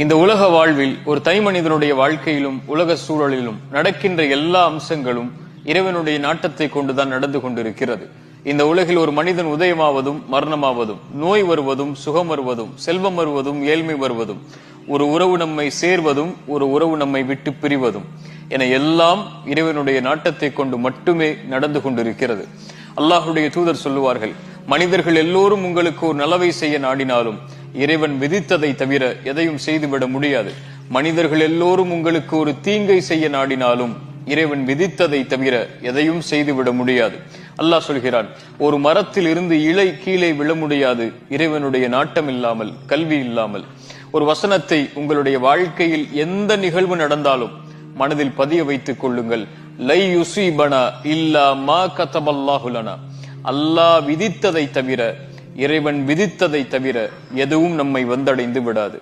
இந்த உலக வாழ்வில் ஒரு தனிமனிதனுடைய வாழ்க்கையிலும் உலக சூழலிலும் நடக்கின்ற எல்லா அம்சங்களும் இறைவனுடைய நாட்டத்தை கொண்டுதான் நடந்து கொண்டிருக்கிறது. இந்த உலகில் ஒரு மனிதன் உதயமாவதும் மரணமாவதும், நோய் வருவதும் சுகம் வருவதும், செல்வம் வருவதும் ஏழ்மை வருவதும், ஒரு உறவு நம்மை சேர்வதும் ஒரு உறவு நம்மை விட்டு பிரிவதும் என எல்லாம் இறைவனுடைய நாட்டத்தை கொண்டு மட்டுமே நடந்து கொண்டிருக்கிறது. அல்லாஹுடைய தூதர் சொல்லுவார்கள், மனிதர்கள் எல்லோரும் உங்களுக்கு ஒரு நலவை செய்ய நாடினாலும் இறைவன் விதித்ததை தவிர எதையும் செய்துவிட முடியாது. மனிதர்கள் எல்லோரும் உங்களுக்கு ஒரு தீங்கை செய்ய நாடினாலும் இறைவன் விதித்ததை தவிர எதையும் செய்துவிட முடியாது. அல்லாஹ் சொல்கிறான், ஒரு மரத்தில் இருந்து இலை கீழே விழ முடியாது இறைவனுடைய நாட்டம் இல்லாமல், கல்வி இல்லாமல். ஒரு வசனத்தை உங்களுடைய வாழ்க்கையில் எந்த நிகழ்வு நடந்தாலும் மனதில் பதிய வைத்துக் கொள்ளுங்கள். லை யுஸீபனா இல்லா மா கதபல்லாஹு லனா. அல்லாஹ் விதித்ததை தவிர, இறைவன் விதித்ததை தவிர எதுவும் நம்மை வந்தடைந்து விடாது.